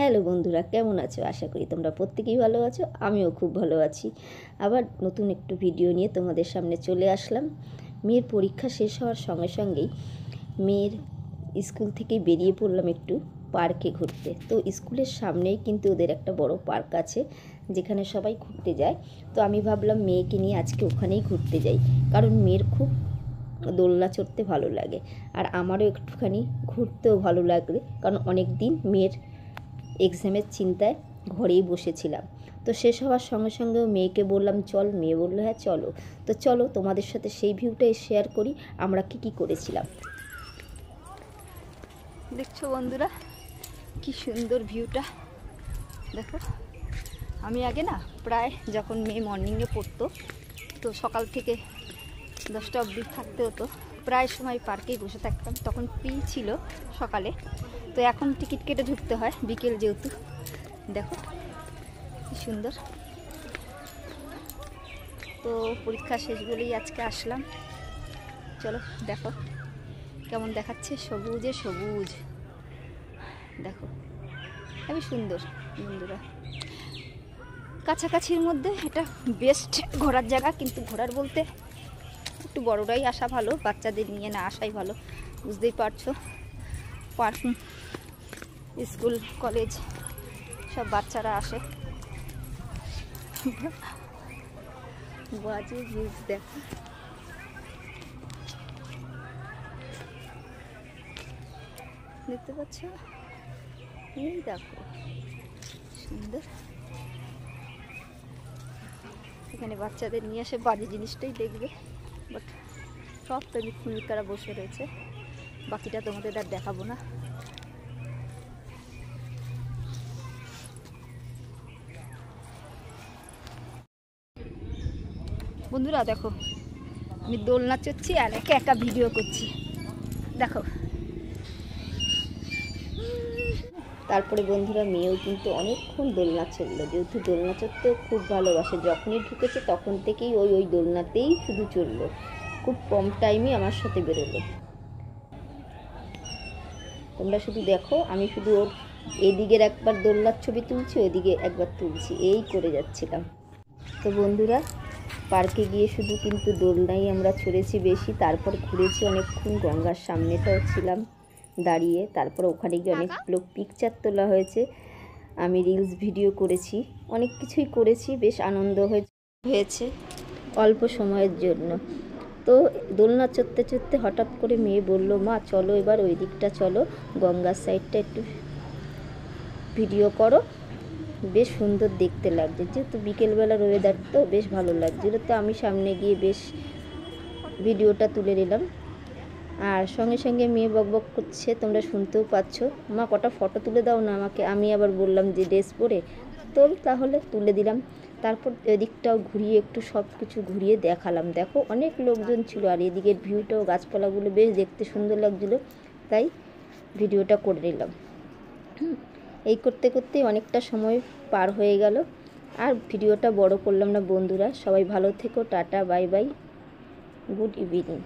Hello বন্ধুরা, কেমন আছো? আশা করি তোমরা প্রত্যেকেই ভালো আছো। আমিও খুব ভালো আছি। আবার নতুন একটু ভিডিও নিয়ে তোমাদের সামনে চলে আসলাম। মেয়ের পরীক্ষা শেষ হওয়ার সঙ্গে সঙ্গেই মেয়ের স্কুল থেকে বেরিয়ে পড়লাম একটু পার্কে ঘুরতে। তো স্কুলের সামনেই কিন্তু ওদের একটা বড় পার্ক আছে, যেখানে সবাই ঘুরতে যায়। তো আমি ভাবলাম মেয়েকে নিয়ে আজকে ওখানেই ঘুরতে যাই, কারণ মেয়ের খুব দোলনা চড়তে ভালো লাগে, আর আমারও একটুখানি ঘুরতেও ভালো লাগে, কারণ অনেক দিন মেয়ের এক্সামের চিন্তায় ঘরেই বসেছিলাম। তো শেষ হওয়ার সঙ্গে সঙ্গেও মেয়েকে বললাম চল, মেয়ে বললো হ্যাঁ চলো। তো চলো তোমাদের সাথে সেই ভিউটাই শেয়ার করি আমরা কি করেছিলাম। দেখছো বন্ধুরা, কি সুন্দর ভিউটা দেখো। আমি আগে না প্রায় যখন মেয়ে মর্নিংয়ে পড়তো, তো সকাল থেকে 10টা অবধি থাকতে হতো, প্রায় সময় পার্কেই বসে থাকতাম। তখন ফ্রি ছিল সকালে, তো এখন টিকিট কেটে ঢুকতে হয় বিকেল যেহেতু। দেখো কি সুন্দর। তো পরীক্ষা শেষ বলেই আজকে আসলাম। চলো দেখো কেমন দেখাচ্ছে, সবুজে সবুজ। দেখো খুবই সুন্দর বন্ধুরা। কাছাকাছির মধ্যে এটা বেস্ট ঘোরার জায়গা, কিন্তু ঘোরার বলতে একটু বড়রাই আসা ভালো, বাচ্চাদের নিয়ে না আসাই ভালো। বুঝতেই পারছো, পার্ক স্কুল কলেজ সব বাচ্চারা আসে। বাজে ভিউজ দেখো, দেখতে পাচ্ছ? এই দেখো সুন্দর। এখানে বাচ্চাদের নিয়ে আসে, বাজে জিনিসটাই দেখবে, বাট সব প্রেমিক প্রেমিকারা বসে রয়েছে। বাকিটা তোমাদের আর দেখাবো না। বন্ধুরা দেখো, আমি দোলনা চড়ছি আর একা একা ভিডিও করছি, দেখো। তারপরে বন্ধুরা মেয়েও কিন্তু অনেকক্ষণ দোলনা চড়লো, যেহেতু দোলনা চড়তেও খুব ভালোবাসে। যখনই ঢুকেছে তখন থেকেই ওই দোলনাতেই শুধু চড়লো। খুব কম টাইমে আমার সাথে বেরোলো। তোমরা শুধু দেখো, আমি শুধু ওর এদিকের একবার দোলনার ছবি তুলছি, ওইদিকে একবার তুলছি, এই করে যাচ্ছিলাম। তো বন্ধুরা পার্কে গিয়ে শুধু কিন্তু দোলনাই আমরা চড়েছি বেশি। তারপর ঘুরেছি অনেকক্ষণ, গঙ্গার সামনেটাও ছিলাম দাঁড়িয়ে। তারপর ওখানে গিয়ে অনেকগুলো পিকচার তোলা হয়েছে, আমি রিলস ভিডিও করেছি, অনেক কিছুই করেছি। বেশ আনন্দ হয়েছে অল্প সময়ের জন্য। তো দোলনা চড়তে চড়তে হঠাৎ করে মেয়ে বলল, মা চলো এবার ওই দিকটা চলো, গঙ্গার সাইডটা একটু ভিডিও করো। বেশ সুন্দর দেখতে লাগছে, যেহেতু বিকেলবেলার ওয়েদার তো বেশ ভালো লাগছিল। তো আমি সামনে গিয়ে বেশ ভিডিওটা তুলে নিলাম। আর সঙ্গে সঙ্গে মেয়ে বকবক করছে, তোমরা শুনতেও পাচ্ছ, মা কটা ফটো তুলে দাও না আমাকে। আমি আবার বললাম যে ড্রেস পরে তোল, তাহলে তুলে দিলাম। তারপর এদিকটাও ঘুরিয়ে একটু সব কিছু ঘুরিয়ে দেখালাম। দেখো অনেক লোকজন ছিল, আর এদিকের ভিউটাও গাছপালাগুলো বেশ দেখতে সুন্দর লাগছিলো, তাই ভিডিওটা করে নিলাম। এই করতে করতেই অনেকটা সময় পার হয়ে গেল, আর ভিডিওটা বড় করলাম না বন্ধুরা। সবাই ভালো থেকো, tata, bye bye, good evening.